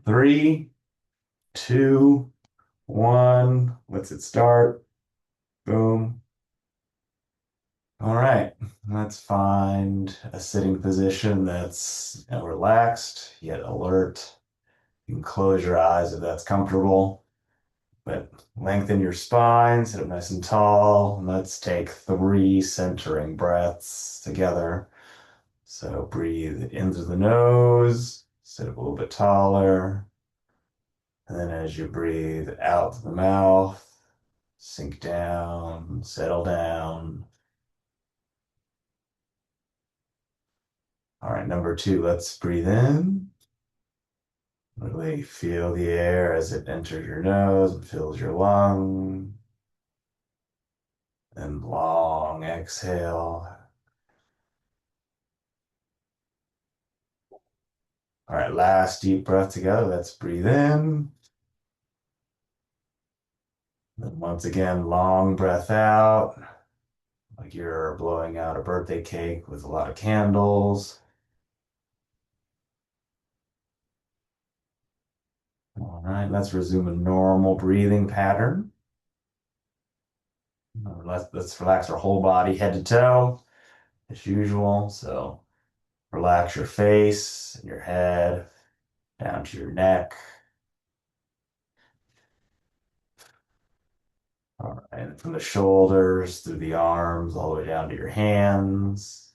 Three, two, one. Let's it start. Boom. All right. Let's find a sitting position that's relaxed yet alert. You can close your eyes if that's comfortable, but lengthen your spine, sit up nice and tall. And let's take three centering breaths together. So breathe in through the nose, sit up a little bit taller. And then as you breathe out the mouth, sink down, settle down. All right, number two, let's breathe in. Really feel the air as it enters your nose and fills your lung. And long exhale. All right, last deep breath together. Let's breathe in. Then once again, long breath out, like you're blowing out a birthday cake with a lot of candles. All right, let's resume a normal breathing pattern. Let's relax our whole body, head to toe, as usual. So relax your face and your head down to your neck. All right, and from the shoulders through the arms, all the way down to your hands.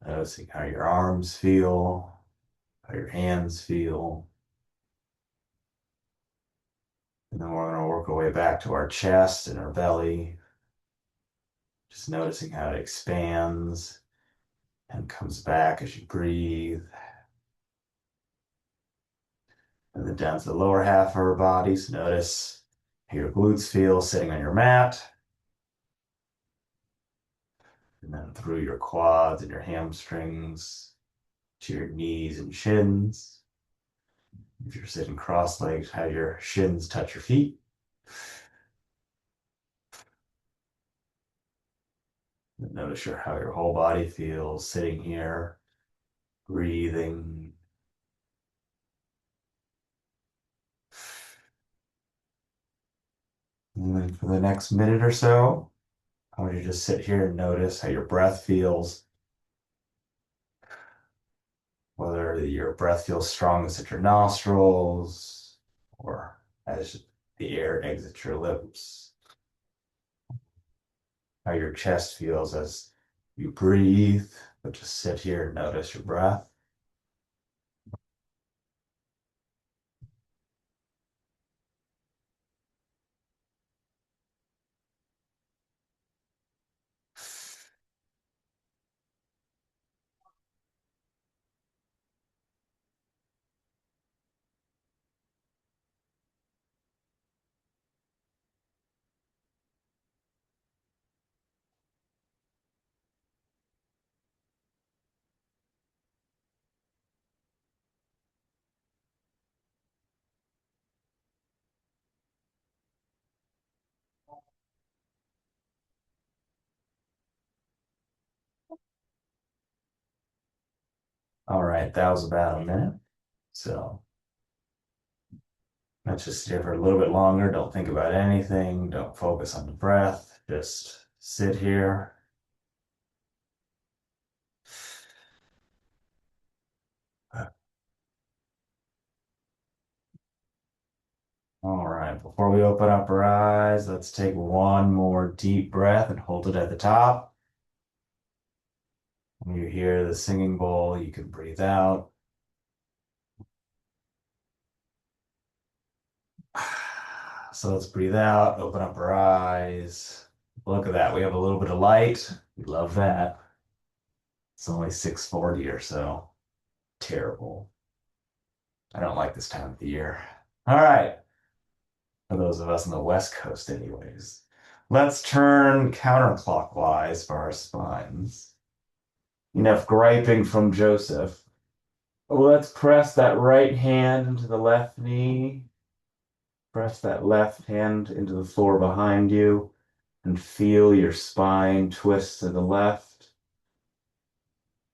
Noticing how your arms feel, how your hands feel. And then we're going to work our way back to our chest and our belly. Just noticing how it expands and comes back as you breathe. And then down to the lower half of our bodies. Notice how your glutes feel sitting on your mat. And then through your quads and your hamstrings to your knees and shins. If you're sitting cross-legged, have your shins touch your feet. And notice how your whole body feels sitting here, breathing. And then for the next minute or so, I want you to just sit here and notice how your breath feels, whether your breath feels strongest at your nostrils or as the air exits your lips, how your chest feels as you breathe, but just sit here and notice your breath. All right, that was about a minute. So let's just stay for a little bit longer. Don't think about anything. Don't focus on the breath. Just sit here. All right, before we open up our eyes, let's take one more deep breath and hold it at the top. When you hear the singing bowl, you can breathe out. So let's breathe out, open up our eyes. Look at that. We have a little bit of light. We love that. It's only 6:40 or so. Terrible. I don't like this time of the year. All right. For those of us on the West Coast, anyways. Let's turn counterclockwise for our spines. Enough griping from Joseph. Let's press that right hand into the left knee. Press that left hand into the floor behind you and feel your spine twist to the left.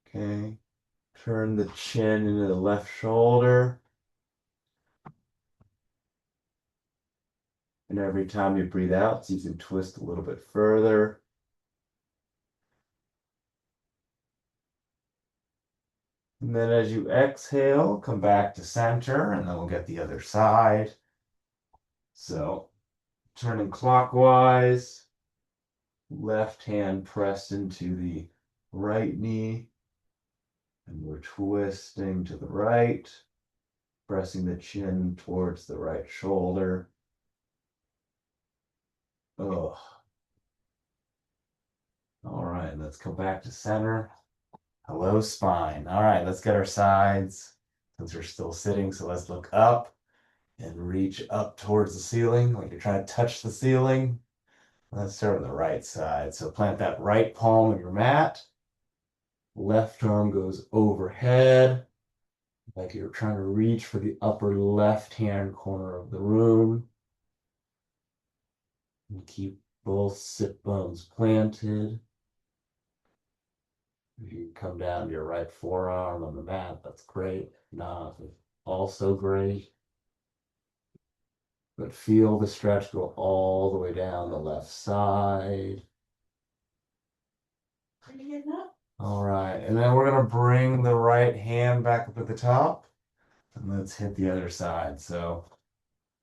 Okay. Turn the chin into the left shoulder. And every time you breathe out, so you can twist a little bit further. And then as you exhale, come back to center, and then we'll get the other side. So turning clockwise, left hand pressed into the right knee, and we're twisting to the right, pressing the chin towards the right shoulder. Oh, all right, let's come back to center. Hello, spine. All right, let's get our sides since we're still sitting. So let's look up and reach up towards the ceiling, like you're trying to touch the ceiling. Let's start on the right side. So plant that right palm on your mat. Left arm goes overhead, like you're trying to reach for the upper left-hand corner of the room. And keep both sit bones planted. If you come down to your right forearm on the mat, that's great. Not also great. But feel the stretch go all the way down the left side. All right, and then we're gonna bring the right hand back up at the top, and let's hit the other side. So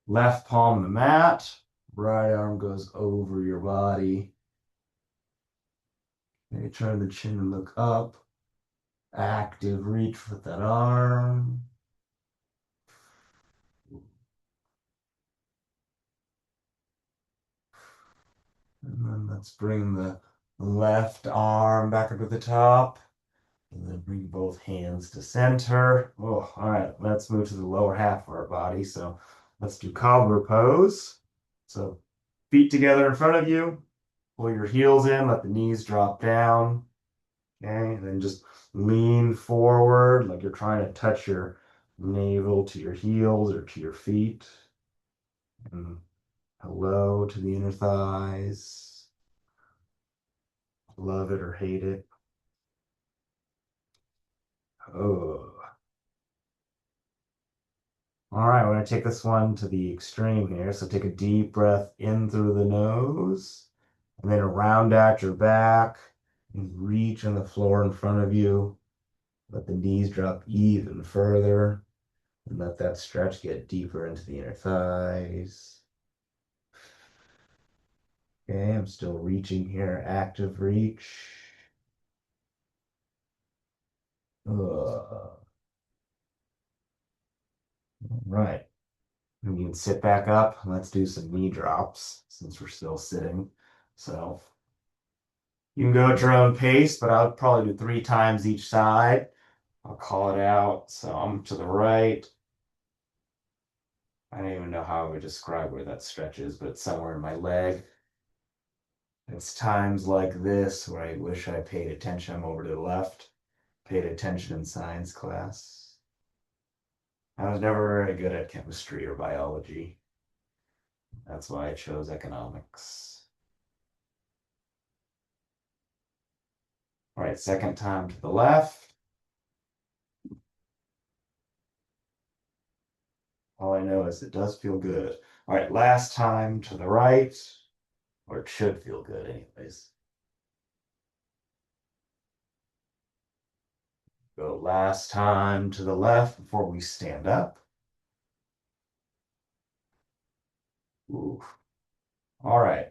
left palm on the mat, right arm goes over your body. Maybe turn the chin and look up. Active reach with that arm. And then let's bring the left arm back up at the top. And then bring both hands to center. Oh, all right. Let's move to the lower half of our body. So let's do cobbler pose. So feet together in front of you. Pull your heels in. Let the knees drop down. Okay. And then just lean forward like you're trying to touch your navel to your heels or to your feet. And hello to the inner thighs. Love it or hate it. Oh. All right, we're going to take this one to the extreme here. So take a deep breath in through the nose, and then round out your back and reach on the floor in front of you. Let the knees drop even further, and let that stretch get deeper into the inner thighs. Okay, I'm still reaching here, active reach. All right. And you can sit back up. Let's do some knee drops since we're still sitting. So you can go at your own pace, but I'll probably do 3 times each side. I'll call it out. So I'm to the right. I don't even know how I would describe where that stretch is, but it's somewhere in my leg. It's times like this where I wish I paid attention. I'm over to the left. Paid attention in science class. I was never very good at chemistry or biology. That's why I chose economics. All right, second time to the left. All I know is it does feel good. All right, last time to the right, or it should feel good anyways. Go last time to the left before we stand up. Ooh. All right,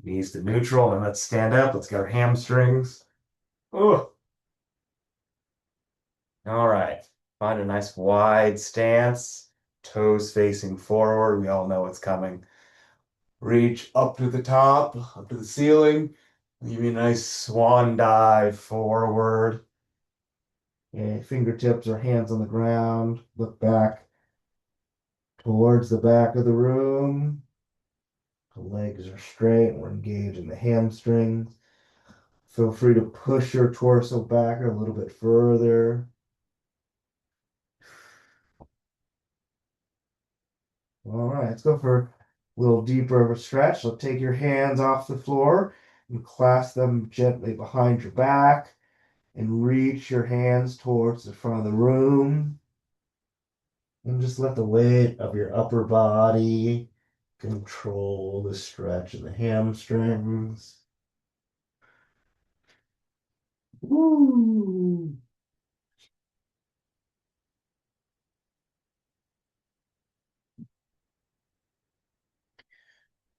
knees to neutral, and let's stand up. Let's get our hamstrings. Ooh. All right, find a nice wide stance, toes facing forward. We all know what's coming. Reach up to the top, up to the ceiling. Give me a nice swan dive forward. Okay, fingertips or hands on the ground. Look back towards the back of the room. The legs are straight. We're engaging the hamstrings. Feel free to push your torso back a little bit further. All right, let's go for a little deeper of a stretch. So take your hands off the floor and clasp them gently behind your back and reach your hands towards the front of the room. And just let the weight of your upper body Control the stretch of the hamstrings. Woo!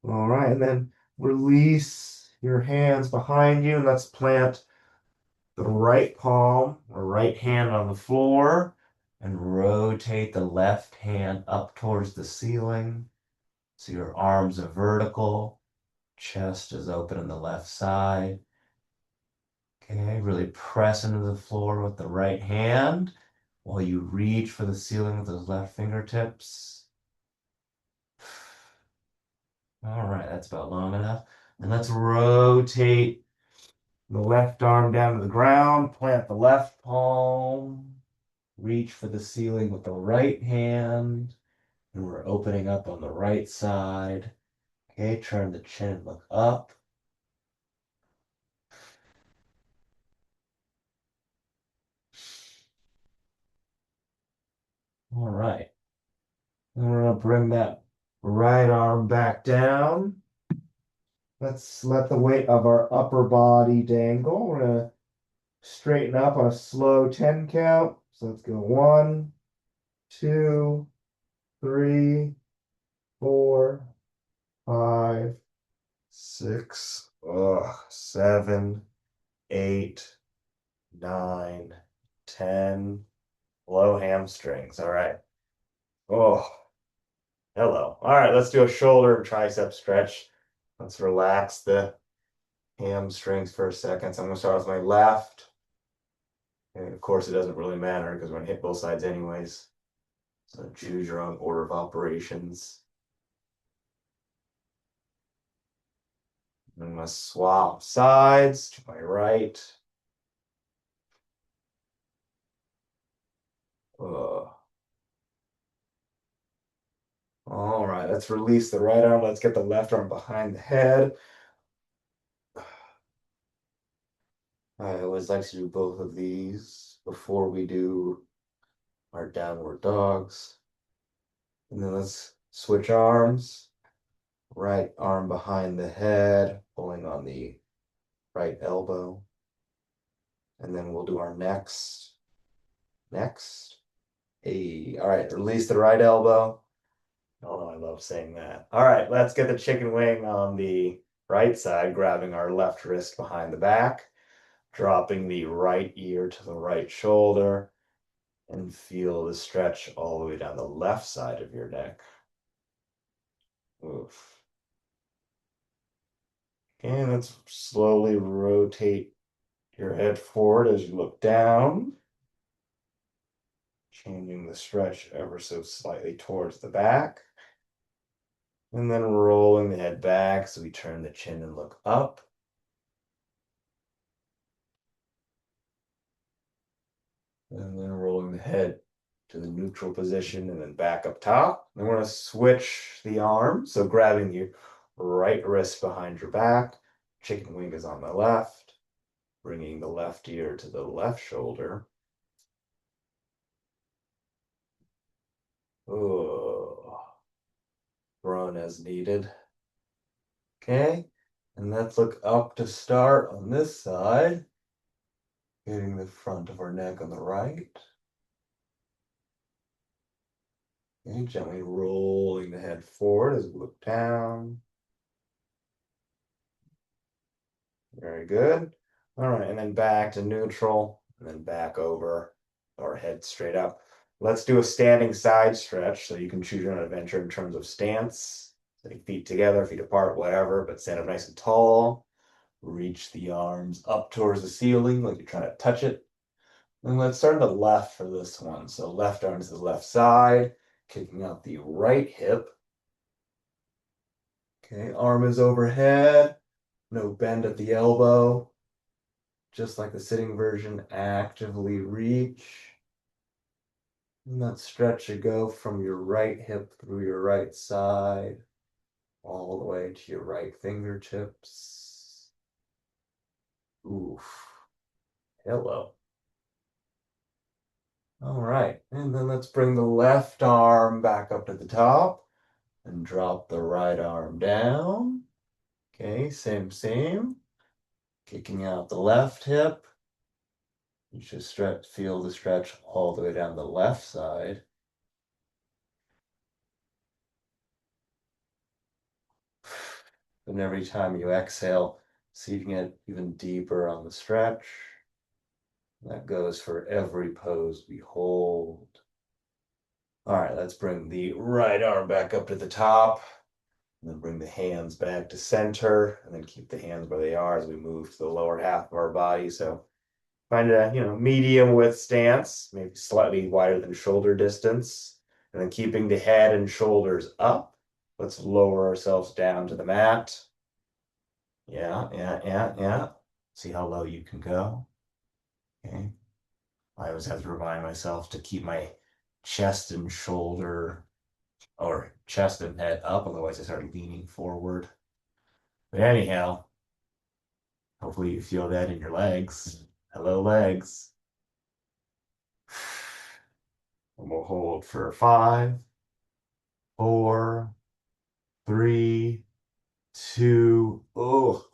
All right, and then release your hands behind you, and let's plant the right palm or right hand on the floor and rotate the left hand up towards the ceiling. So your arms are vertical, chest is open on the left side. Okay, really press into the floor with the right hand while you reach for the ceiling with those left fingertips. All right, that's about long enough. And let's rotate the left arm down to the ground, plant the left palm, reach for the ceiling with the right hand, and we're opening up on the right side. Okay, turn the chin, look up. All right. And we're gonna bring that right arm back down. Let's let the weight of our upper body dangle. We're gonna straighten up on a slow 10 count. So let's go 1, 2, 3, 4, 5, 6, 7, 8, 9, 10. Low hamstrings. All right. Oh, hello. All right, let's do a shoulder and tricep stretch. Let's relax the hamstrings for a second. So I'm going to start with my left. And of course, it doesn't really matter because we're going to hit both sides anyways. So choose your own order of operations. I'm going to swap sides to my right. Ugh. All right, let's release the right arm. Let's get the left arm behind the head. I always like to do both of these before we do our downward dogs. And then let's switch arms. Right arm behind the head, pulling on the right elbow. And then we'll do our next. Next. Hey, all right, release the right elbow. Oh, I love saying that. All right, let's get the chicken wing on the right side, grabbing our left wrist behind the back, dropping the right ear to the right shoulder, and feel the stretch all the way down the left side of your neck. Oof. And let's slowly rotate your head forward as you look down, changing the stretch ever so slightly towards the back. And then rolling the head back so we turn the chin and look up. And then rolling the head to the neutral position and then back up top. Then we're going to switch the arm. So grabbing your right wrist behind your back, chicken wing is on the left, bringing the left ear to the left shoulder. Oh, run as needed. Okay, and let's look up to start on this side, hitting the front of our neck on the right. Okay, gently rolling the head forward as we look down. Very good. All right, and then back to neutral, and then back over, our head straight up. Let's do a standing side stretch, so you can choose your own adventure in terms of stance. So feet together, feet apart, whatever, but stand up nice and tall. Reach the arms up towards the ceiling like you're trying to touch it. And let's start on the left for this one. So left arm to the left side, kicking out the right hip. Okay, arm is overhead, no bend at the elbow. Just like the sitting version, actively reach. And that stretch should go from your right hip through your right side, all the way to your right fingertips. Oof. Hello. All right, and then let's bring the left arm back up to the top. And drop the right arm down. Okay, same. Kicking out the left hip. You should feel the stretch all the way down the left side. And every time you exhale, see if you can get even deeper on the stretch. That goes for every pose we hold. All right, let's bring the right arm back up to the top. And then bring the hands back to center. And then keep the hands where they are as we move to the lower half of our body. So find a medium width stance, maybe slightly wider than shoulder distance. And then keeping the head and shoulders up. Let's lower ourselves down to the mat. Yeah. See how low you can go. Okay. I always have to remind myself to keep my chest and shoulder or chest and head up, otherwise I start leaning forward. But anyhow, hopefully you feel that in your legs. Hello, legs. And we'll hold for 5, 4, 3, 2,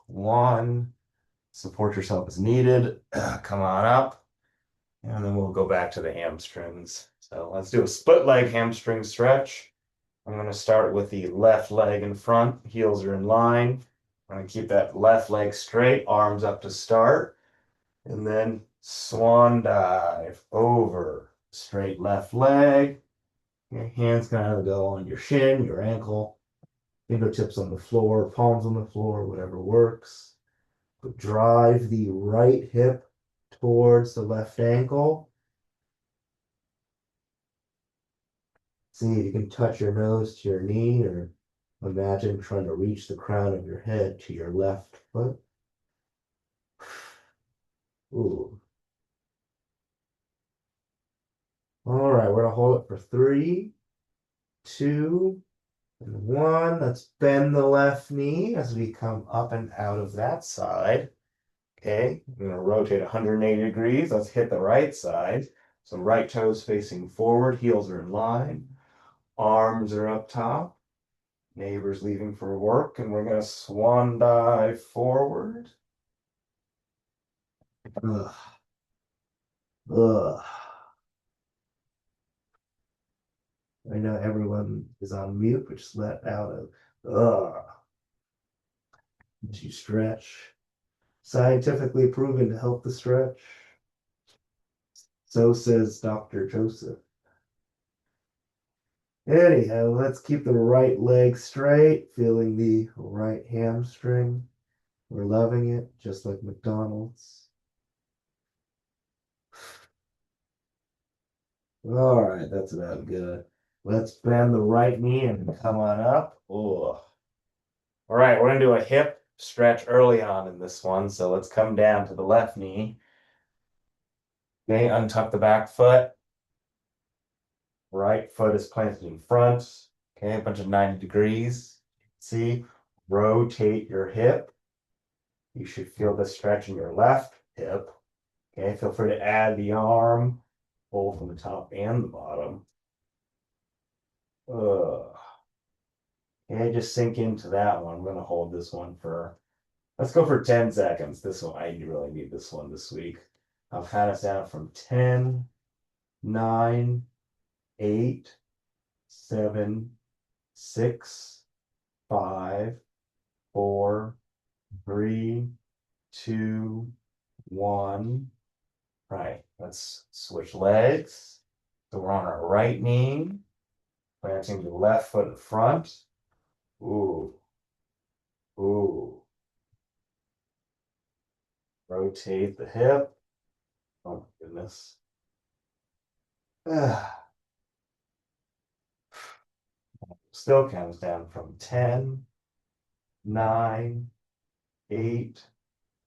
1. Support yourself as needed. Come on up. And then we'll go back to the hamstrings. So let's do a split leg hamstring stretch. I'm going to start with the left leg in front. Heels are in line. I'm going to keep that left leg straight, arms up to start. And then swan dive over. Straight left leg. Your hands kind of go on your shin, your ankle, fingertips on the floor, palms on the floor, whatever works. But drive the right hip towards the left ankle. See if you can touch your nose to your knee, or imagine trying to reach the crown of your head to your left foot. Ooh. All right, we're gonna hold it for 3, 2, and 1. Let's bend the left knee as we come up and out of that side. Okay, I'm gonna rotate 180 degrees. Let's hit the right side. So right toes facing forward, heels are in line, arms are up top. Neighbors leaving for work, and we're gonna swan dive forward. Ugh. Ugh. I know everyone is on mute, but just let out a ugh as you stretch. Scientifically proven to help the stretch. So says Dr. Joseph. Anyhow, let's keep the right leg straight, feeling the right hamstring. We're loving it, just like McDonald's. All right, that's about good. Let's bend the right knee and come on up. Oh. All right, we're gonna do a hip stretch early on in this one. So let's come down to the left knee. Okay, untuck the back foot. Right foot is planted in front. Okay, a bunch of 90 degrees. See, rotate your hip. You should feel the stretch in your left hip. Okay, feel free to add the arm, both from the top and the bottom. Ugh. Okay, just sink into that one. I'm gonna hold this one for, let's go for 10 seconds. This one, I really need this one this week. I'll count us down from 10, 9, 8, 7, 6, 5, 4, 3, 2, 1. Right, let's switch legs. So we're on our right knee, planting the left foot in front. Ooh, ooh. Rotate the hip. Oh my goodness. Still counts down from 10, 9, 8,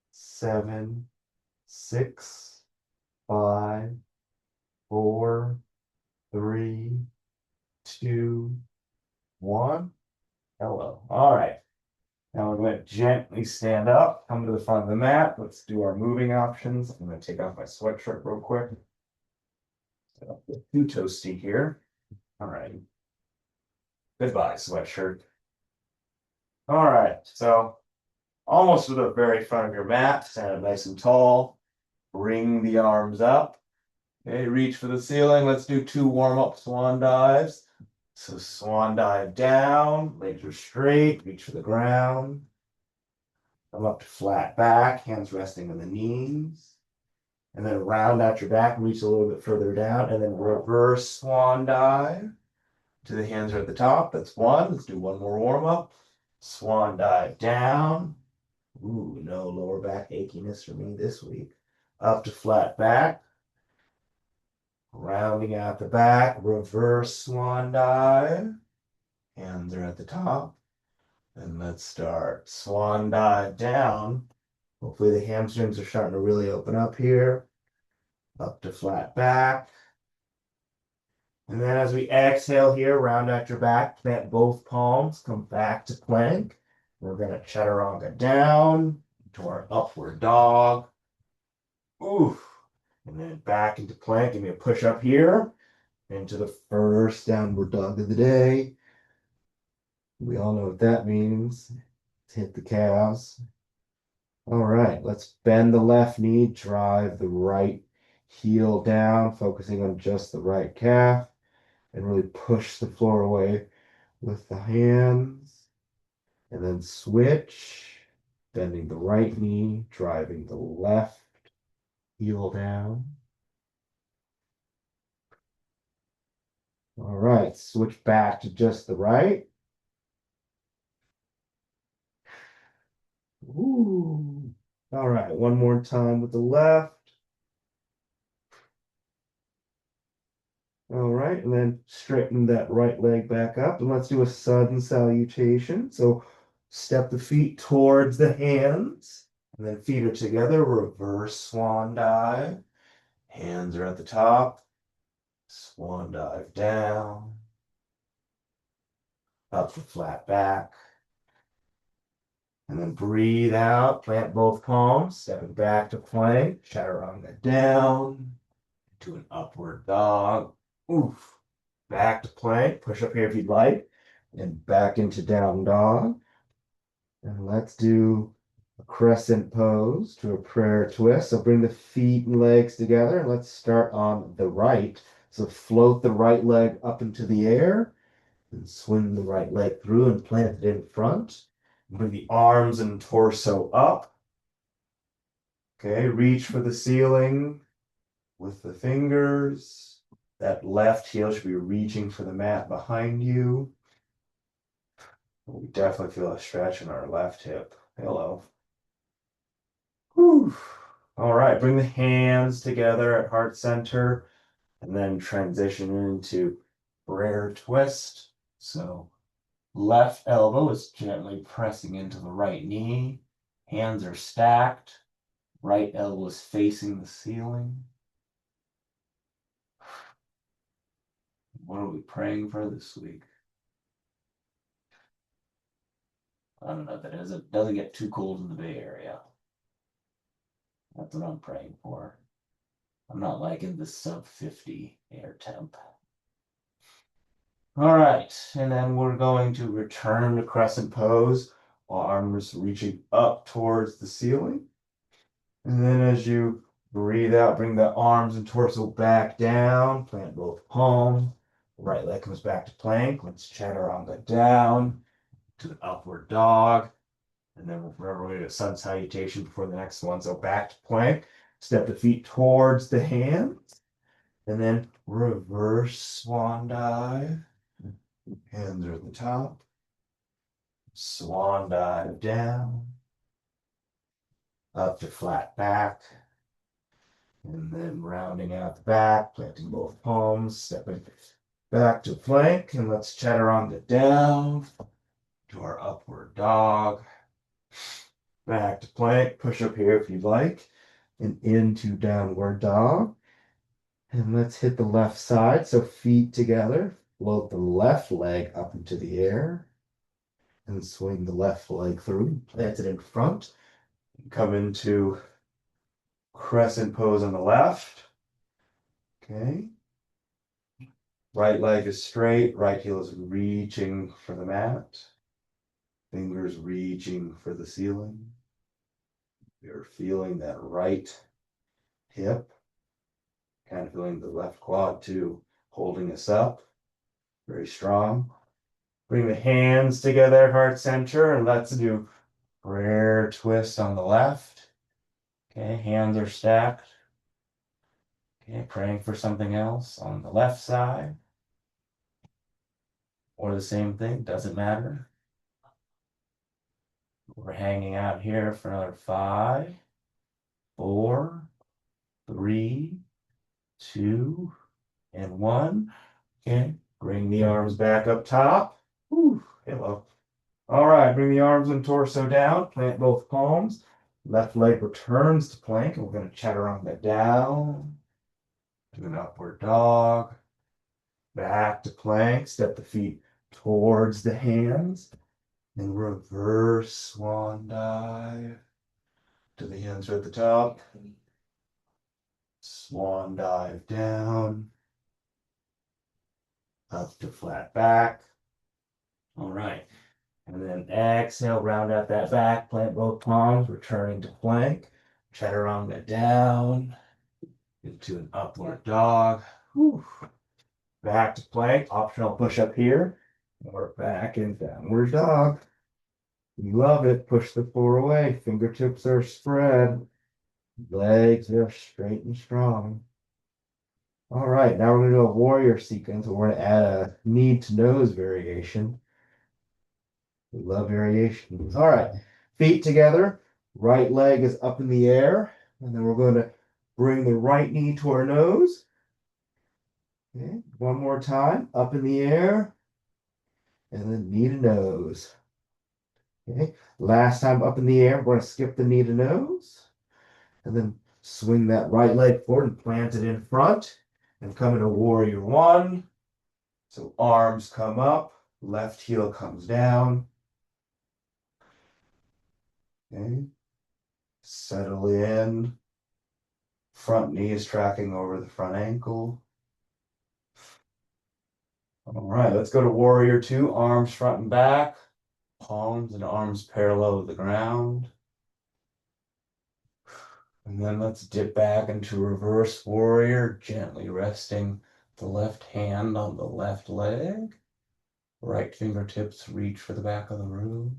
7, 6, 5, 4, 3, 2, 1. Hello. All right. Now we're going to gently stand up, come to the front of the mat. Let's do our moving options. I'm going to take off my sweatshirt real quick. So, too toasty here. All right. Goodbye, sweatshirt. All right, so almost to the very front of your mat, stand up nice and tall. Bring the arms up. Okay, reach for the ceiling. Let's do 2 warm-up swan dives. So swan dive down, legs are straight, reach for the ground. Come up to flat back, hands resting on the knees. And then round out your back, reach a little bit further down, and then reverse swan dive to the hands are at the top. That's 1. Let's do 1 more warm-up. Swan dive down. Ooh, no lower back achiness for me this week. Up to flat back. Rounding out the back, reverse swan dive. Hands are at the top. And let's start. Swan dive down. Hopefully the hamstrings are starting to really open up here. Up to flat back. And then as we exhale here, round out your back, plant both palms, come back to plank. We're going to chaturanga down to our upward dog. Ooh. And then back into plank. Give me a push up here into the first downward dog of the day. We all know what that means. Let's hit the calves. All right, let's bend the left knee, drive the right heel down, focusing on just the right calf, and really push the floor away with the hands. And then switch, bending the right knee, driving the left heel down. All right, switch back to just the right. Ooh. All right, one more time with the left. All right, and then straighten that right leg back up. And let's do a sudden salutation. So step the feet towards the hands, and then feet are together. Reverse swan dive. Hands are at the top. Swan dive down. Up to flat back. And then breathe out. Plant both palms. Stepping back to plank. Chaturanga down. To an upward dog. Oof. Back to plank. Push up here if you'd like. And back into down dog. And let's do a crescent pose to a prayer twist. So bring the feet and legs together. And let's start on the right. So float the right leg up into the air and swing the right leg through and plant it in front. Bring the arms and torso up. Okay, reach for the ceiling with the fingers. That left heel should be reaching for the mat behind you. We definitely feel a stretch in our left hip. Hello. Whew. All right, bring the hands together at heart center and then transition into prayer twist. So left elbow is gently pressing into the right knee. Hands are stacked. Right elbow is facing the ceiling. What are we praying for this week? I don't know. That doesn't get too cold in the Bay Area. That's what I'm praying for. I'm not liking the sub 50 air temp. All right, and then we're going to return to crescent pose, arms reaching up towards the ceiling. And then as you breathe out, bring the arms and torso back down, plant both palms. Right leg comes back to plank. Let's chaturanga down to the upward dog. And then remember we do a sun salutation before the next one. So back to plank, step the feet towards the hands, and then reverse swan dive. Hands are at the top. Swan dive down. Up to flat back. And then rounding out the back, planting both palms, stepping back to plank. And let's chaturanga down to our upward dog. Back to plank. Push up here if you'd like. And into downward dog. And let's hit the left side. So feet together. Float the left leg up into the air. And swing the left leg through. Plant it in front. Come into crescent pose on the left. Okay. Right leg is straight, right heel is reaching for the mat. Fingers reaching for the ceiling. You're feeling that right hip, kind of feeling the left quad too, holding us up. Very strong. Bring the hands together, heart center, and let's do prayer twist on the left. Okay, hands are stacked. Okay, praying for something else on the left side. Or the same thing, doesn't matter. We're hanging out here for another 5, 4, 3, 2, and 1. Okay, bring the arms back up top. Whew, hello. All right, bring the arms and torso down. Plant both palms. Left leg returns to plank, and we're going to chaturanga down. Do an upward dog. Back to plank. Step the feet towards the hands. And reverse swan dive. To the hands are at the top. Swan dive down. Up to flat back. All right. And then exhale, round out that back, plant both palms, returning to plank. Chaturanga down into an upward dog. Whew. Back to plank, optional push up here. Or back in downward dog. You love it. Push the floor away. Fingertips are spread. Legs are straight and strong. All right, now we're going to do a warrior sequence. We're going to add a knee to nose variation. We love variations. All right, feet together. Right leg is up in the air. And then we're going to bring the right knee to our nose. Okay, one more time. Up in the air. And then knee to nose. Okay, last time up in the air. We're going to skip the knee to nose. And then swing that right leg forward and plant it in front. And come into warrior 1. So arms come up. Left heel comes down. Okay. Settle in. Front knee is tracking over the front ankle. All right, let's go to warrior 2. Arms front and back. Palms and arms parallel with the ground. And then let's dip back into reverse warrior, gently resting the left hand on the left leg. Right fingertips reach for the back of the room.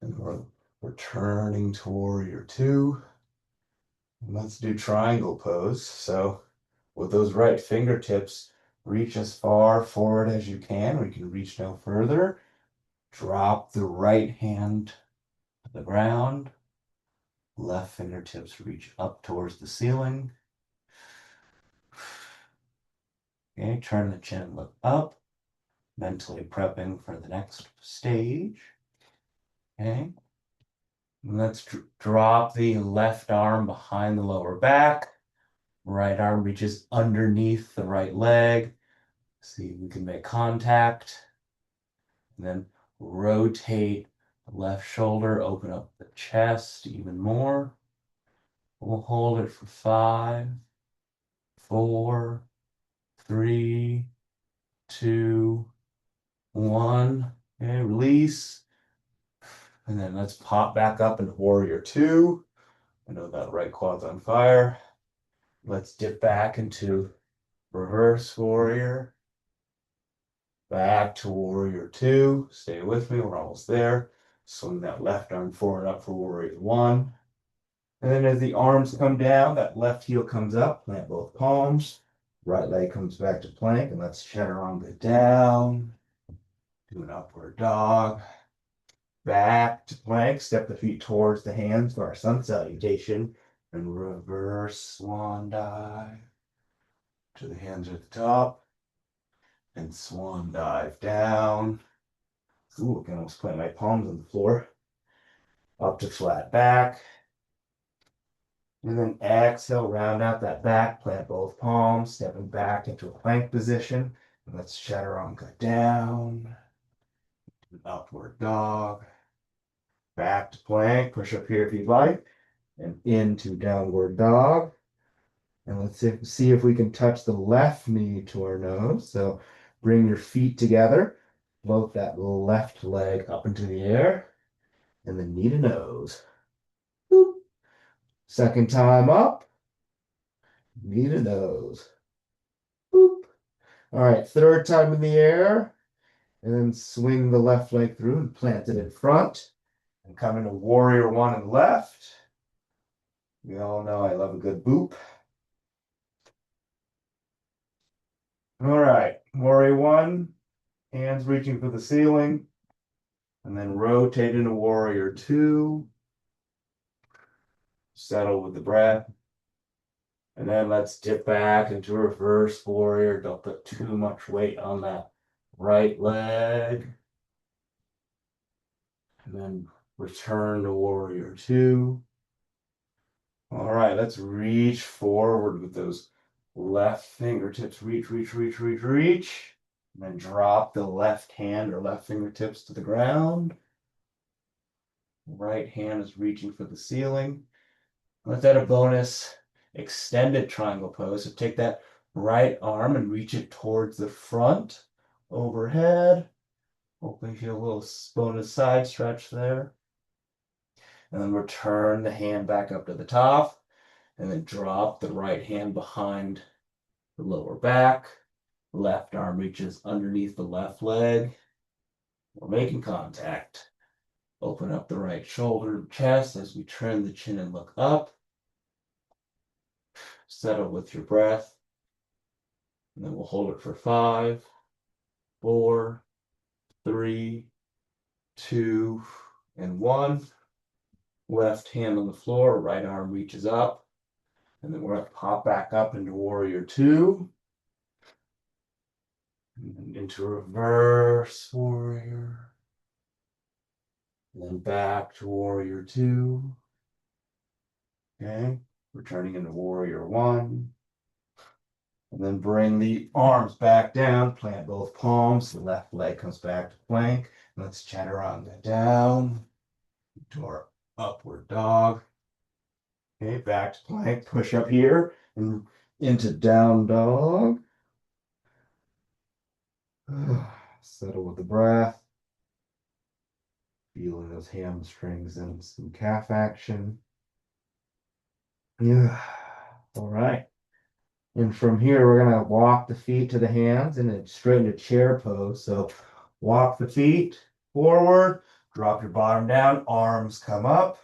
And we're returning to warrior 2. And let's do triangle pose. So with those right fingertips, reach as far forward as you can. We can reach no further. Drop the right hand to the ground. Left fingertips reach up towards the ceiling. Okay, turn the chin, look up. Mentally prepping for the next stage. Okay. And let's drop the left arm behind the lower back. Right arm reaches underneath the right leg. See if we can make contact. And then rotate the left shoulder, open up the chest even more. We'll hold it for 5, 4, 3, 2, 1. Okay, release. And then let's pop back up into warrior 2. I know that right quad's on fire. Let's dip back into reverse warrior. Back to warrior 2. Stay with me, we're almost there. Swing that left arm forward up for warrior 1. And then as the arms come down, that left heel comes up, plant both palms. Right leg comes back to plank, and let's chaturanga down. Do an upward dog. Back to plank, step the feet towards the hands for our sun salutation. And reverse swan dive. To the hands at the top. And swan dive down. Ooh, I can almost plant my palms on the floor. Up to flat back. And then exhale, round out that back, plant both palms, stepping back into a plank position. And let's chaturanga down. Upward dog. Back to plank, push up here if you'd like. And into downward dog. And let's see if we can touch the left knee to our nose. So bring your feet together, float that left leg up into the air, and then knee to nose. Boop. Second time up, knee to nose. Boop. All right, third time in the air, and then swing the left leg through and plant it in front. And come into warrior one and left. We all know I love a good boop. All right, warrior one, hands reaching for the ceiling, and then rotate into warrior two. Settle with the breath. And then let's dip back into reverse warrior. Don't put too much weight on that right leg. And then return to warrior two. All right, let's reach forward with those left fingertips. Reach, reach, reach, reach, reach. And then drop the left hand or left fingertips to the ground. Right hand is reaching for the ceiling. Let's add a bonus extended triangle pose. So take that right arm and reach it towards the front, overhead. Hopefully you feel a little bonus side stretch there. And then return the hand back up to the top. And then drop the right hand behind the lower back. Left arm reaches underneath the left leg. We're making contact. Open up the right shoulder and chest as we turn the chin and look up. Settle with your breath. And then we'll hold it for 5, 4, 3, 2, and 1. Left hand on the floor, right arm reaches up. And then we're going to pop back up into warrior two. And then into reverse warrior. And then back to warrior two. Okay. Returning into warrior one. And then bring the arms back down, plant both palms. The left leg comes back to plank. Let's chaturanga down to our upward dog. Okay, back to plank, push up here and into down dog. Settle with the breath. Feeling those hamstrings and some calf action. Yeah. All right. And from here, we're going to walk the feet to the hands and then straighten a chair pose. So walk the feet forward, drop your bottom down, arms come up.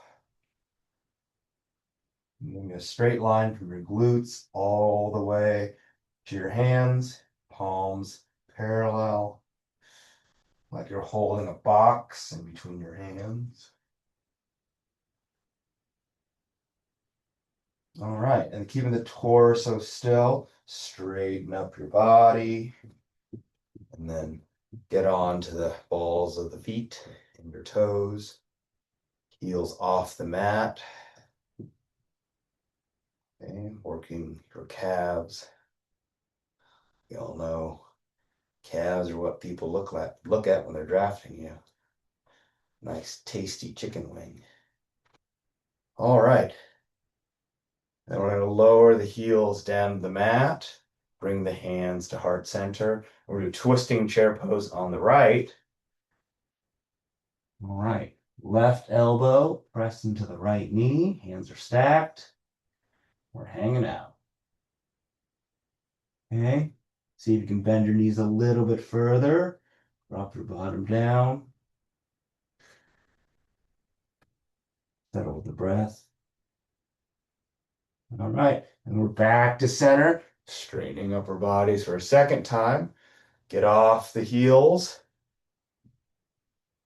And a straight line from your glutes all the way to your hands, palms parallel, like you're holding a box in between your hands. All right, and keeping the torso still, straighten up your body, and then get on to the balls of the feet and your toes, heels off the mat, okay, working your calves. You all know calves are what people look at when they're drafting you. Nice tasty chicken wing. All right. Then we're going to lower the heels down to the mat, bring the hands to heart center. We're going to do twisting chair pose on the right. All right. Left elbow pressed into the right knee. Hands are stacked. We're hanging out. Okay. See if you can bend your knees a little bit further. Drop your bottom down. Settle with the breath. All right. And we're back to center. Straightening upper bodies for a second time. Get off the heels.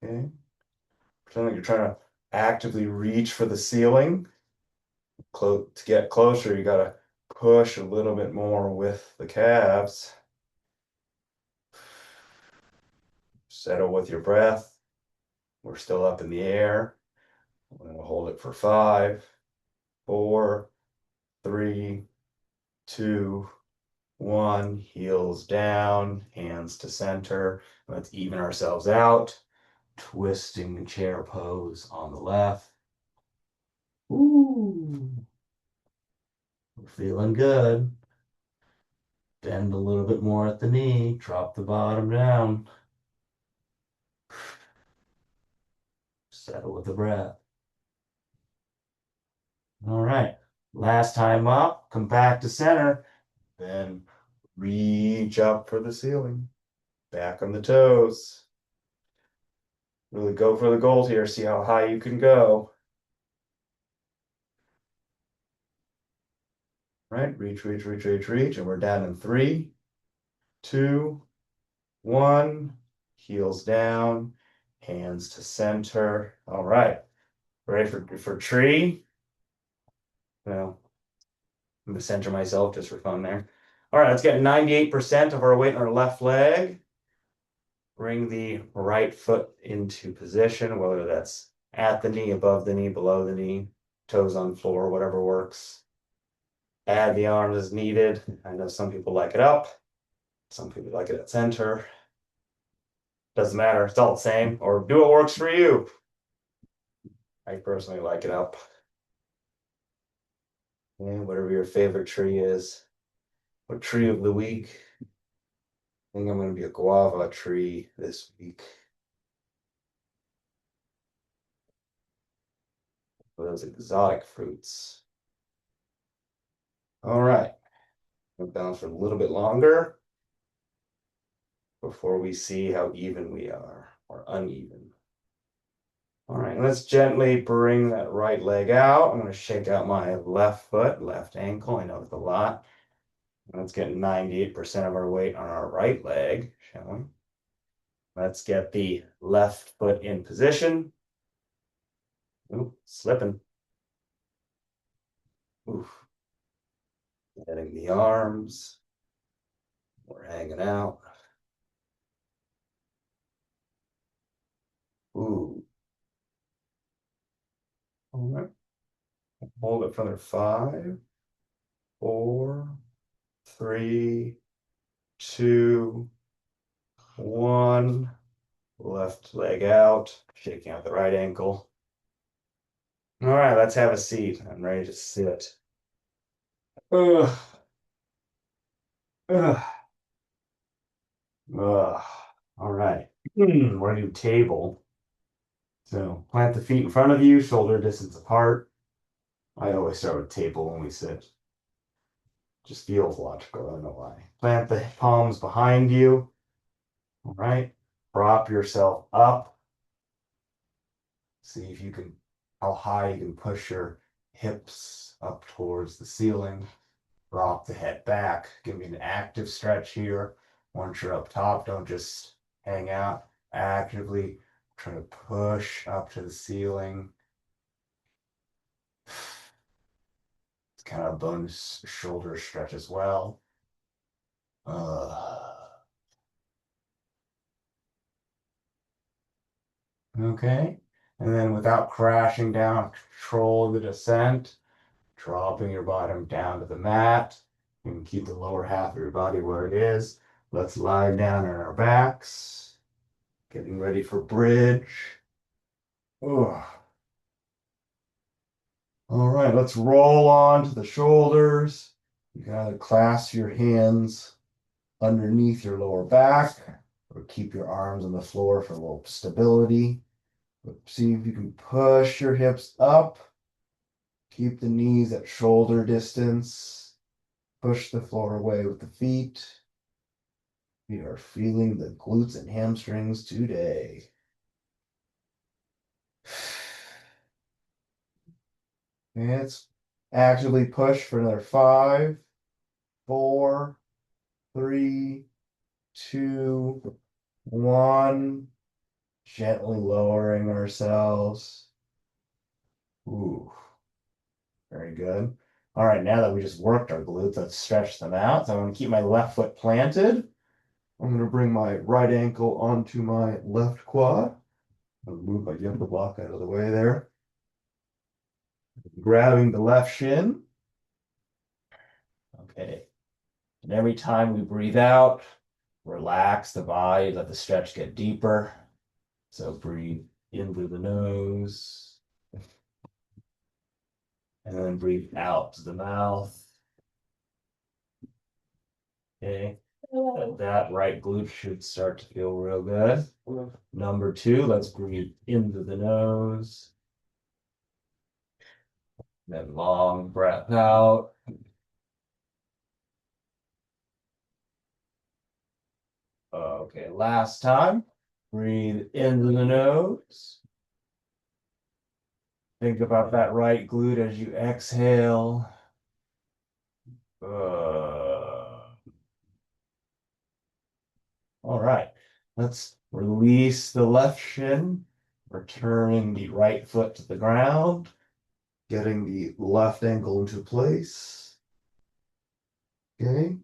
Okay. Pretend like you're trying to actively reach for the ceiling. To get closer, you got to push a little bit more with the calves. Settle with your breath. We're still up in the air. We're going to hold it for 5, 4, 3, 2, 1. Heels down, hands to center. Let's even ourselves out. Twisting the chair pose on the left. Ooh. We're feeling good. Bend a little bit more at the knee. Drop the bottom down. Settle with the breath. All right. Last time up, come back to center. Then reach up for the ceiling. Back on the toes. Really go for the gold here. See how high you can go. Right? Reach, reach, reach, reach, reach. And we're down in 3, 2, 1. Heels down. Hands to center. All right. Ready for tree? Well, I'm gonna center myself just for fun there. All right, let's get 98% of our weight on our left leg. Bring the right foot into position, whether that's at the knee, above the knee, below the knee, toes on floor, whatever works. Add the arms as needed. I know some people like it up, some people like it at center. Doesn't matter, it's all the same, or do what works for you. I personally like it up. And whatever your favorite tree is. What tree of the week? I think I'm going to be a guava tree this week. Those exotic fruits. All right. We'll balance for a little bit longer before we see how even we are or uneven. All right, let's gently bring that right leg out. I'm going to shake out my left foot, left ankle. I know it's a lot. Let's get 98% of our weight on our right leg, shall we? Let's get the left foot in position. Ooh, slipping. Oof. Getting the arms. We're hanging out. Ooh. All right. Hold it for another 5, 4, 3, 2, 1. Left leg out, shaking out the right ankle. All right, let's have a seat. I'm ready to sit. Ugh. Ugh. Ugh. All right. We're gonna do table. So plant the feet in front of you, shoulder distance apart. I always start with table when we sit. Just feels logical. I don't know why. Plant the palms behind you. All right. Prop yourself up. See if you can, how high you can push your hips up towards the ceiling. Rock the head back. Give me an active stretch here. Once you're up top, don't just hang out. Actively try to push up to the ceiling. It's kind of a bonus shoulder stretch as well. Okay. And then without crashing down, control the descent, dropping your bottom down to the mat. You can keep the lower half of your body where it is. Let's lie down on our backs. Getting ready for bridge. Ugh. All right, let's roll on to the shoulders. You can either clasp your hands underneath your lower back or keep your arms on the floor for a little stability. But see if you can push your hips up. Keep the knees at shoulder distance. Push the floor away with the feet. We are feeling the glutes and hamstrings today. Let's actively push for another 5, 4, 3, 2, 1. Gently lowering ourselves. Ooh, very good. All right, now that we just worked our glutes, let's stretch them out. So I'm going to keep my left foot planted. I'm going to bring my right ankle onto my left quad. I'll move my yoga block out of the way there. Grabbing the left shin. Okay. And every time we breathe out, relax the body, let the stretch get deeper. So breathe in through the nose and then breathe out to the mouth. Okay. That right glute should start to feel real good. Number two, let's breathe into the nose. Then long breath out. Okay, last time. Breathe into the nose. Think about that right glute as you exhale. All right, let's release the left shin, returning the right foot to the ground, getting the left ankle into place. Okay,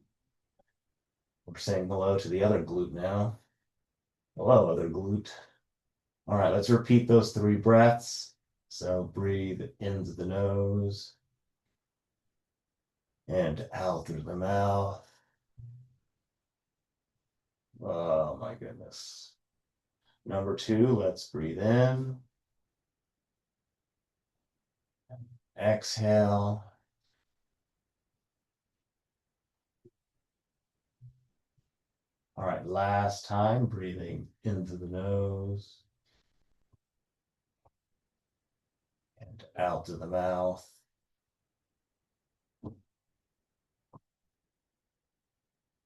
we're saying hello to the other glute now. Hello, other glute. All right, let's repeat those three breaths. So breathe into the nose and out through the mouth. Oh my goodness. Number two, let's breathe in. Exhale. All right, last time, breathing into the nose and out to the mouth.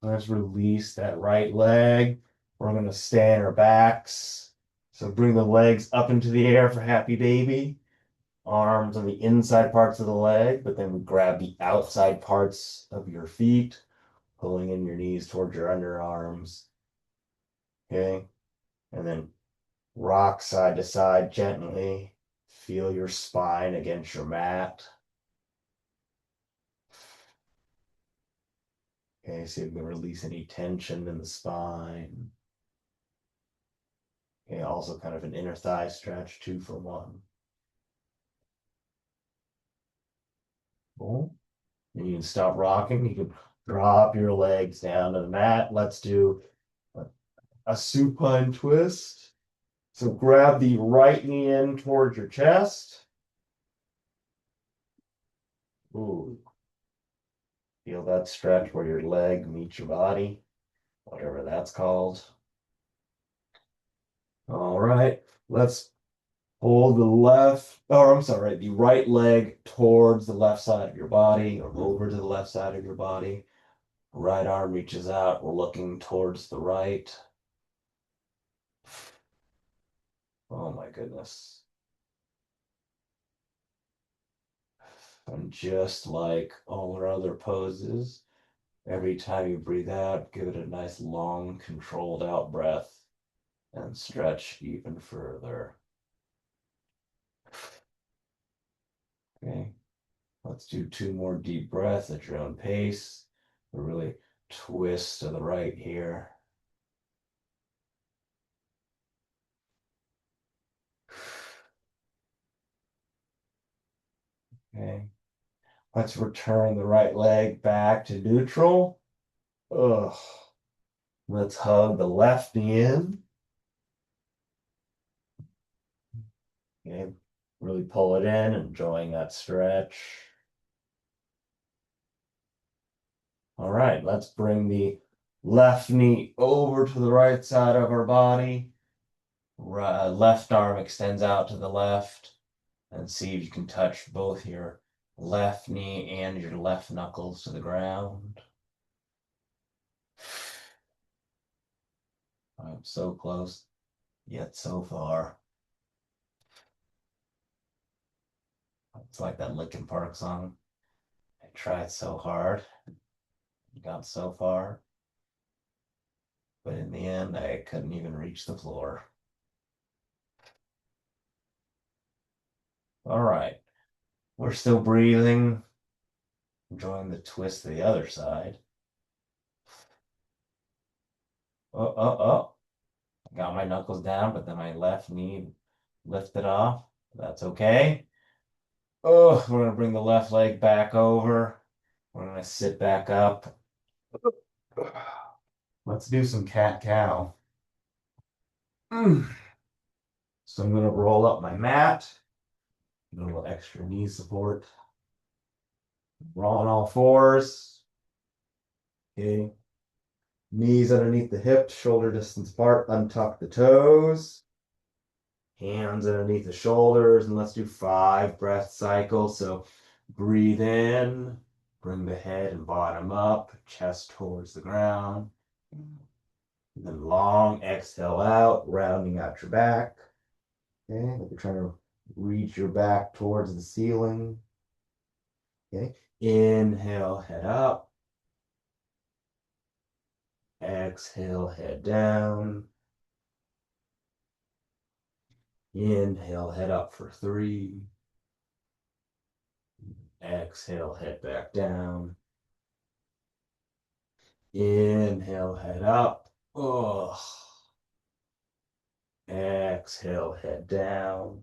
Let's release that right leg. We're going to stay on our backs. So bring the legs up into the air for happy baby. Arms on the inside parts of the leg, but then we grab the outside parts of your feet, pulling in your knees towards your underarms. Okay. And then rock side to side gently. Feel your spine against your mat. Okay, so you can release any tension in the spine. Okay, also kind of an inner thigh stretch, 2 for 1. Cool. And you can stop rocking. You can drop your legs down to the mat. Let's do a supine twist. So grab the right knee in towards your chest. Ooh. Feel that stretch where your leg meets your body, whatever that's called. All right, let's pull the right leg towards the left side of your body or over to the left side of your body. Right arm reaches out. We're looking towards the right. Oh my goodness. And just like all our other poses, every time you breathe out, give it a nice long, controlled out breath and stretch even further. Okay, let's do 2 more deep breaths at your own pace. Really twist to the right here. Okay, let's return the right leg back to neutral. Ugh. Let's hug the left knee in. Okay, really pull it in, enjoying that stretch. All right, let's bring the left knee over to the right side of our body. Left arm extends out to the left, and see if you can touch both your left knee and your left knuckles to the ground. I'm so close, yet so far. It's like that Linkin Park song. I tried so hard, got so far, but in the end, I couldn't even reach the floor. All right, we're still breathing, enjoying the twist to the other side. Oh, oh, oh. Got my knuckles down, but then my left knee lifted off. That's okay. Oh, we're gonna bring the left leg back over. We're gonna sit back up. Let's do some cat cow. Mm. So I'm gonna roll up my mat, a little extra knee support. Roll on all fours. Okay. Knees underneath the hips, shoulder distance apart, untuck the toes. Hands underneath the shoulders, and let's do 5 breath cycles. So breathe in, bring the head and bottom up, chest towards the ground. And then long exhale out, rounding out your back. Okay, like you're trying to reach your back towards the ceiling. Okay, inhale, head up. Exhale, head down. Inhale, head up for 3. Exhale, head back down. Inhale, head up. Oh. Exhale, head down.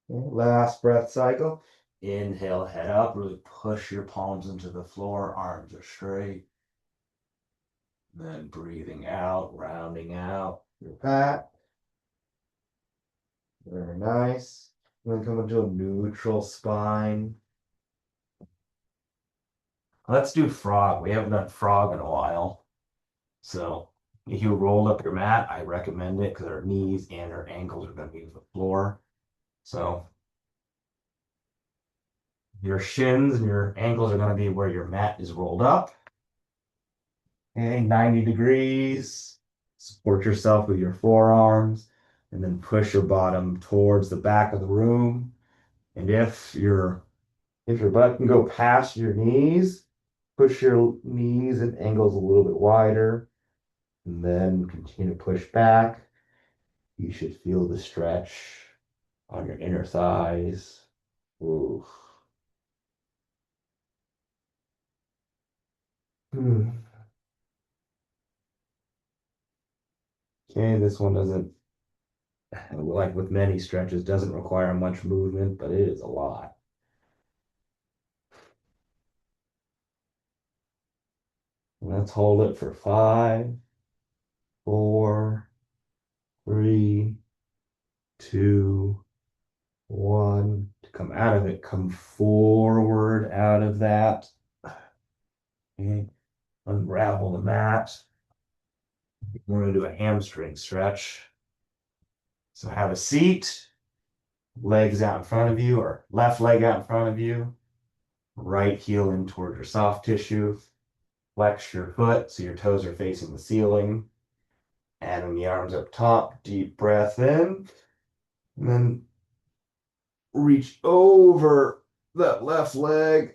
Okay, last breath cycle. Inhale, head up. Really push your palms into the floor. Arms are straight. Then breathing out, rounding out your back. Very nice. And then come into a neutral spine. Let's do frog. We haven't done frog in a while. So if you rolled up your mat, I recommend it because our knees and our ankles are going to be to the floor. So your shins and your ankles are going to be where your mat is rolled up. Okay, 90 degrees. Support yourself with your forearms and then push your bottom towards the back of the room. And if your butt can go past your knees, push your knees and ankles a little bit wider, and then continue to push back. You should feel the stretch on your inner thighs. Ooh. Hmm. Okay, this one doesn't, like with many stretches, doesn't require much movement, but it is a lot. Let's hold it for 5, 4, 3, 2, 1. To come out of it, come forward out of that. Okay. Unravel the mat. We're going to do a hamstring stretch. So have a seat, legs out in front of you, or left leg out in front of you, right heel in toward your soft tissue. Flex your foot so your toes are facing the ceiling. Adding the arms up top, deep breath in, and then reach over that left leg.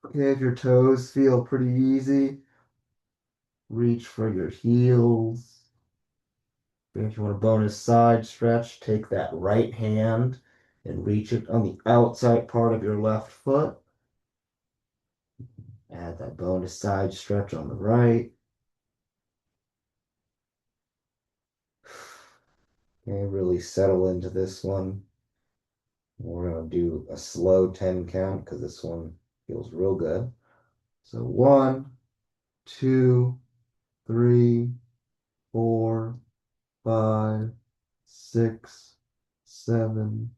Okay, if your toes feel pretty easy, reach for your heels. If you want a bonus side stretch, take that right hand and reach it on the outside part of your left foot. Add that bonus side stretch on the right. Okay, really settle into this one. We're going to do a slow 10 count because this one feels real good. So 1, 2, 3, 4, 5, 6, 7,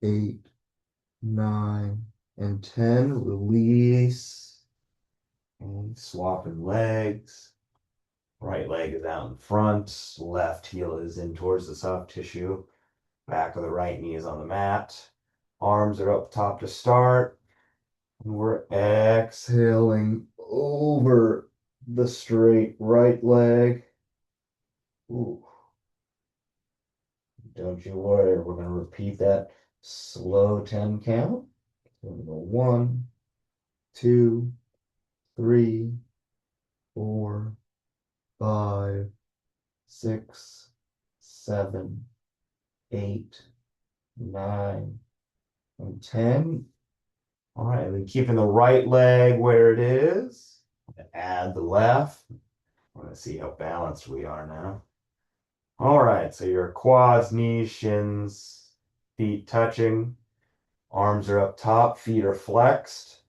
8, 9, and 10. Release. And swapping legs. Right leg is out in front. Left heel is in towards the soft tissue. Back of the right knee is on the mat. Arms are up top to start. And we're exhaling over the straight right leg. Ooh. Don't you worry, we're going to repeat that slow 10 count. So we're going to go 1, 2, 3, 4, 5, 6, 7, 8, 9, and 10. All right, and then keeping the right leg where it is. Add the left. We're going to see how balanced we are now. All right, so your quads, knees, shins, feet touching. Arms are up top, feet are flexed.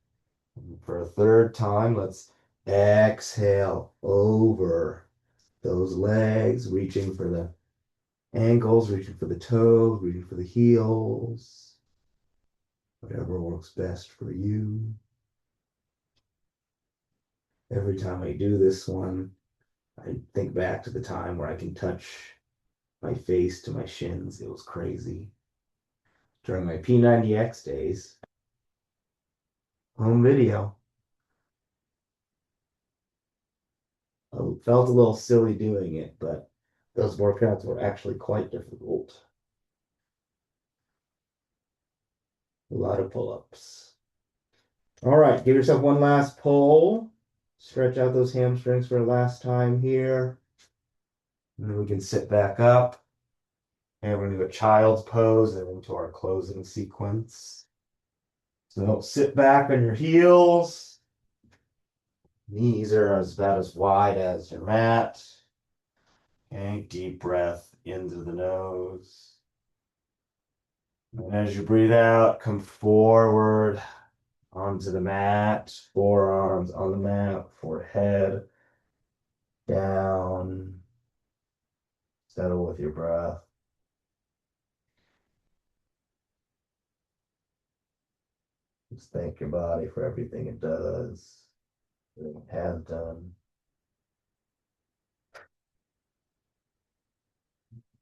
And for a third time, let's exhale over those legs, reaching for the ankles, reaching for the toes, reaching for the heels. Whatever works best for you. Every time I do this one, I think back to the time where I can touch my face to my shins. It was crazy. During my P90X days, home video. I felt a little silly doing it, but those workouts were actually quite difficult. A lot of pull-ups. All right, give yourself one last pull. Stretch out those hamstrings for a last time here. And then we can sit back up. And we're going to do a child's pose and into our closing sequence. So sit back on your heels. Knees are about as wide as your mat. Okay, deep breath into the nose. And as you breathe out, come forward onto the mat, forearms on the mat, forehead down. Settle with your breath. Just thank your body for everything it does, it has done.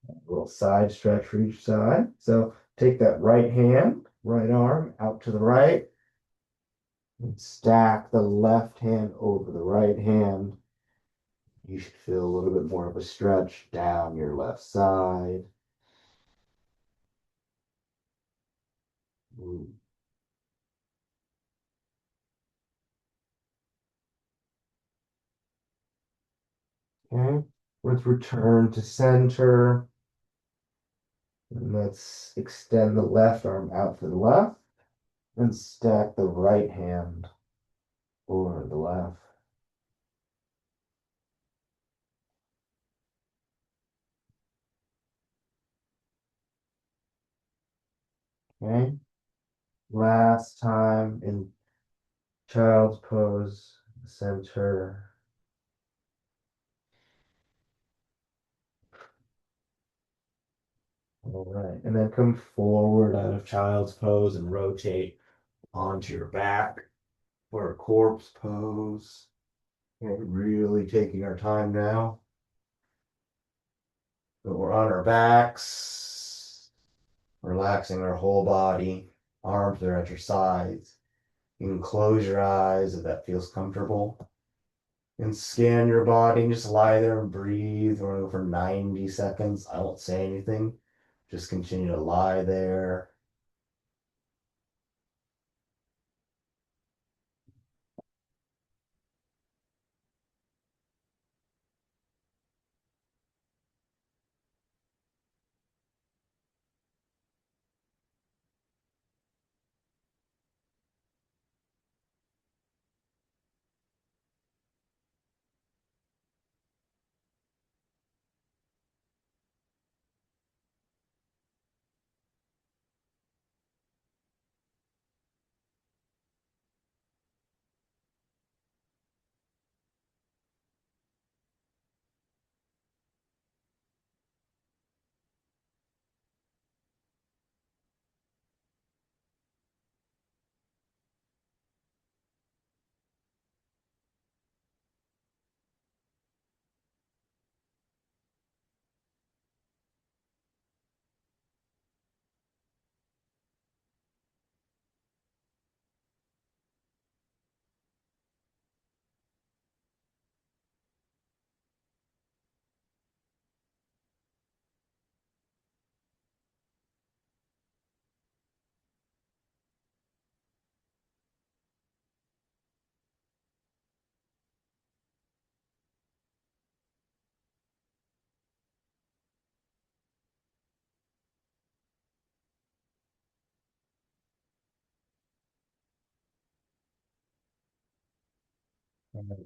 A little side stretch for each side. So take that right hand, right arm out to the right, and stack the left hand over the right hand. You should feel a little bit more of a stretch down your left side. Ooh. Okay, let's return to center. And let's extend the left arm out to the left and stack the right hand over the left. Okay, last time in child's pose, center. All right, and then come forward out of child's pose and rotate onto your back for a corpse pose. Okay, really taking our time now. So we're on our backs, relaxing our whole body. Arms are at your sides. You can close your eyes if that feels comfortable. And scan your body and just lie there and breathe. We're going for 90 seconds. I won't say anything. Just continue to lie there.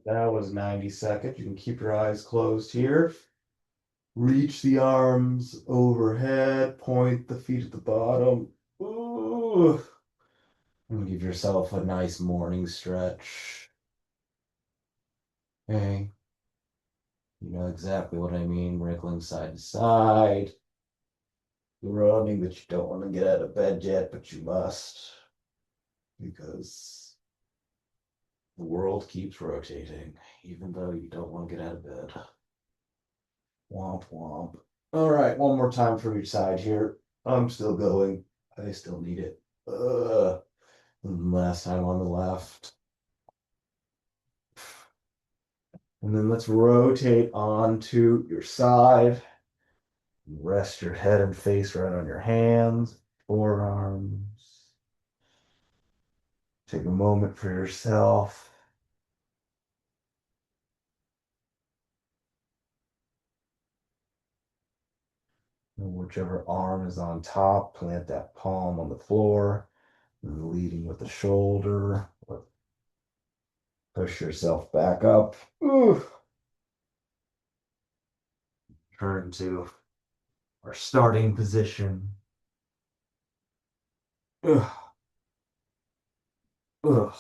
That was 90 seconds. You can keep your eyes closed here. Reach the arms overhead, point the feet at the bottom. Ooh. And give yourself a nice morning stretch. Okay. You know exactly what I mean. Wriggling side to side. Groaning that you don't want to get out of bed yet, but you must. Because The world keeps rotating, even though you don't want to get out of bed. Womp womp. All right, one more time from each side here. I'm still going. I still need it. Last time on the left. And then let's rotate onto your side. Rest your head and face right on your hands, forearms. Take a moment for yourself. And whichever arm is on top, plant that palm on the floor, leading with the shoulder. Push yourself back up. Ooh. Turn to our starting position. Ugh. Ugh.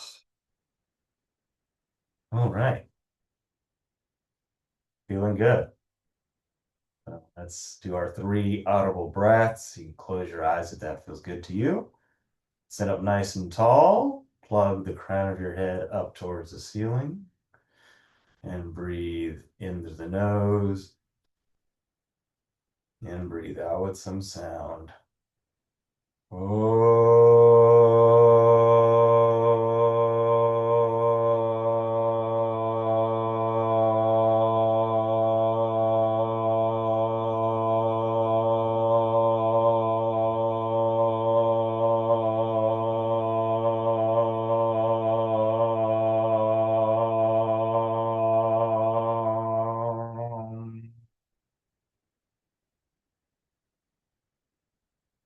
All right. Feeling good. Let's do our 3 audible breaths. You can close your eyes if that feels good to you. Sit up nice and tall. Plug the crown of your head up towards the ceiling. And breathe in through the nose. And breathe out with some sound.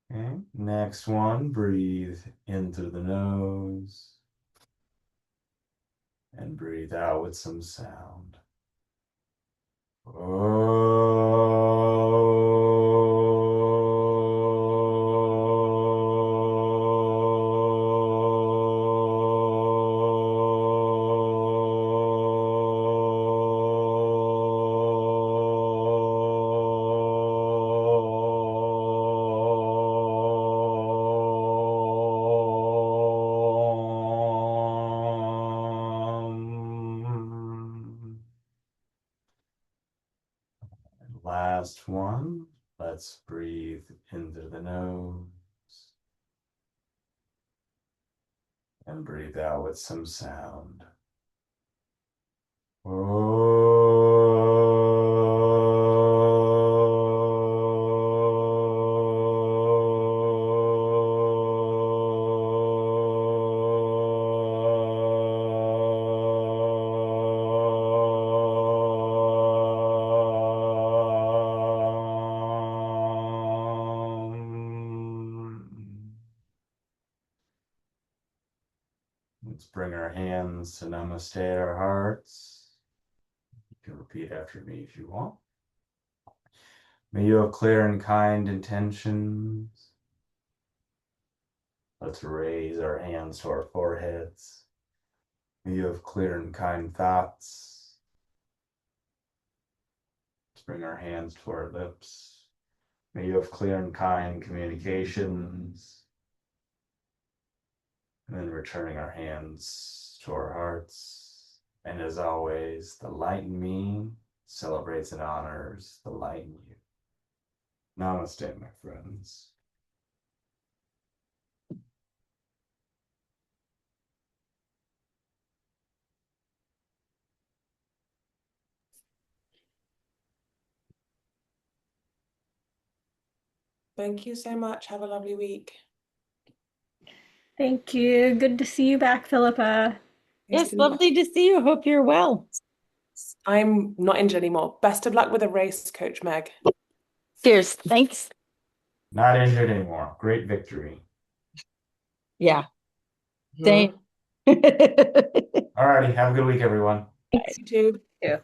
Okay, next one, breathe in through the nose and breathe out with some sound. Last one. Let's breathe in through the nose and breathe out with some sound. Let's bring our hands to namaste our hearts. You can repeat after me if you want. May you have clear and kind intentions. Let's raise our hands to our foreheads. May you have clear and kind thoughts. Let's bring our hands to our lips. May you have clear and kind communications. And then returning our hands to our hearts. And as always, the light in me celebrates and honors the light in you. Namaste, my friends. Thank you so much. Have a lovely week. Thank you. Good to see you back, Philippa. Nice Yes, to meet lovely to see you. Hope you're well. you. I'm not injured anymore. Best of luck with the race, Coach Meg. Cheers. Thanks. Not injured anymore. Great victory. Yeah. Mhm. Same. All righty. Have a good week, everyone. You too. You.